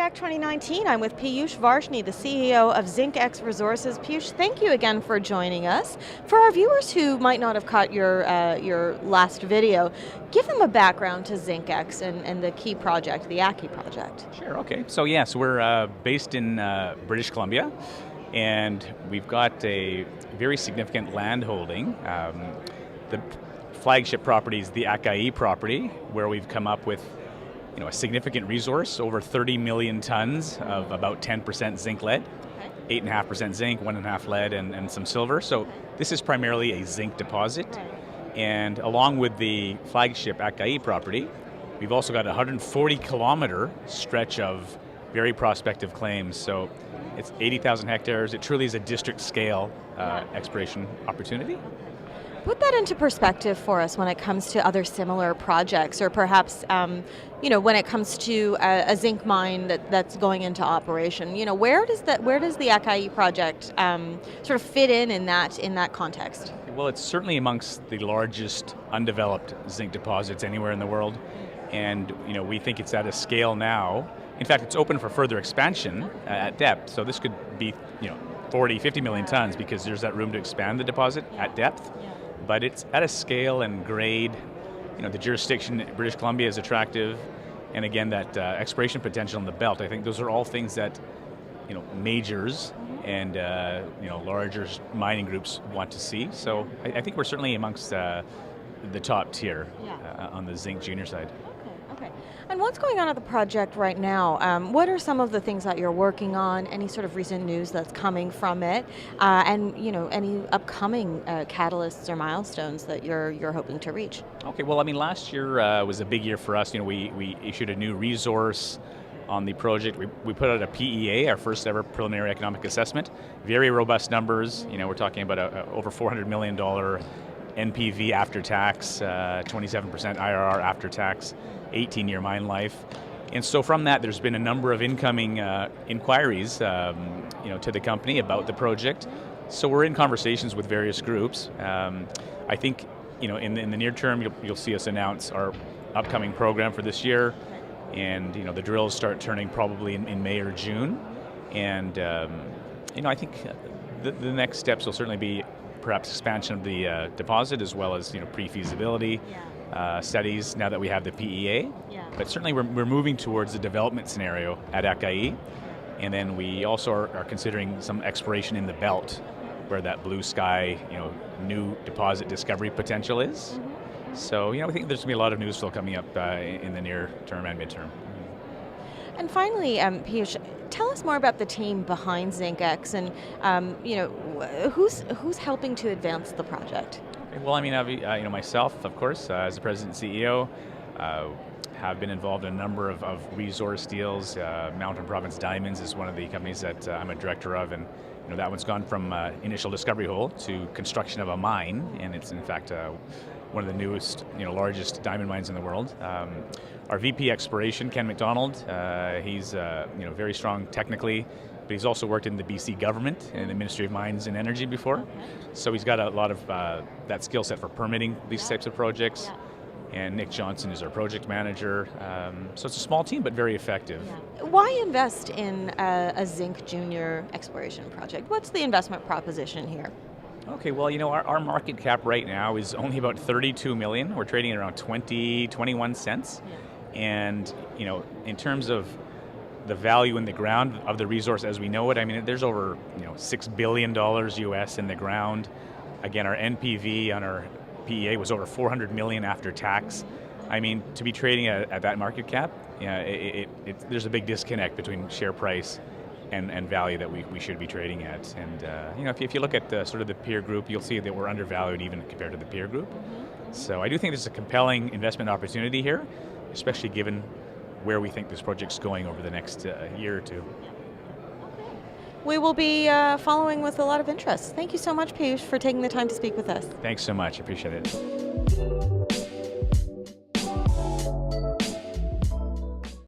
Tech 2019. I'm with Peeyush Varshney, the CEO of ZincX Resources. Peeyush, thank you again for joining us. For our viewers who might not have caught your last video, give them a background to ZincX and the key project, the AKIE Project. Sure, okay. So yes, we're based in British Columbia, and we've got a very significant land holding. The flagship property is the AKIE property, where we've come up with a significant resource, over 30 million tons of about 10% zinc lead, 8.5% zinc, 1.5 lead, and some silver. So this is primarily a zinc deposit. And along with the flagship AKIE property, we've also got a 140-kilometer stretch of very prospective claims. So it's 80,000 hectares. It truly is a district-scale exploration opportunity. Put that into perspective for us when it comes to other similar projects, or perhaps when it comes to a zinc mine that's going into operation. Where does the AKIE project sort of fit in that context? Well, it's certainly amongst the largest undeveloped zinc deposits anywhere in the world, and we think it's at a scale now. In fact, it's open for further expansion at depth. So this could be 40, 50 million tons, because there's that room to expand the deposit at depth. But it's at a scale and grade, the jurisdiction, British Columbia, is attractive, and again, that exploration potential in the belt. I think those are all things that, majors and larger mining groups want to see. So I think we're certainly amongst the top tier on the zinc junior side. Okay. And what's going on at the project right now? What are some of the things that you're working on? Any sort of recent news that's coming from it? And any upcoming catalysts or milestones that you're hoping to reach? Okay. Well, last year was a big year for us. We issued a new resource on the project. We put out a PEA, our first ever preliminary economic assessment. Very robust numbers. We're talking about over $400 million NPV after tax, 27% IRR after tax, 18-year mine life. And so from that, there's been a number of incoming inquiries to the company about the project. So we're in conversations with various groups. I think in the near term, you'll see us announce our upcoming program for this year. And the drills start turning probably in May or June. And I think the next steps will certainly be perhaps expansion of the deposit, as well as pre-feasibility studies now that we have the PEA. But certainly we're moving towards the development scenario at AKIE, and then we also are considering some exploration in the belt, where that blue sky, new deposit discovery potential is. So I think there's going to be a lot of news flow coming up in the near term and midterm. And finally, Peeyush, tell us more about the team behind ZincX, and who's helping to advance the project. Well, myself, of course, as the president and CEO, have been involved in a number of resource deals. Mountain Province Diamonds is one of the companies that I'm a director of, and that one's gone from initial discovery hole to construction of a mine, and it's in fact one of the newest, largest diamond mines in the world. Our VP Exploration, Ken McDonald, he's very strong technically, but he's also worked in the BC government and the Ministry of Mines and Energy before. So he's got a lot of that skill set for permitting these types of projects. And Nick Johnson is our project manager. So it's a small team, but very effective. Why invest in a zinc junior exploration project? What's the investment proposition here? Okay, well, our market cap right now is only about 32 million. We're trading at around 21 cents. And, in terms of the value in the ground of the resource as we know it, there's over $6 billion US in the ground. Again, our NPV on our PEA was over 400 million after tax. To be trading at that market cap, there's a big disconnect between share price and value that we should be trading at. And if you look at sort of the peer group, you'll see that we're undervalued even compared to the peer group. So I do think there's a compelling investment opportunity here, especially given where we think this project's going over the next year or two. We will be following with a lot of interest. Thank you so much, Peeyush, for taking the time to speak with us. Thanks so much. I appreciate it.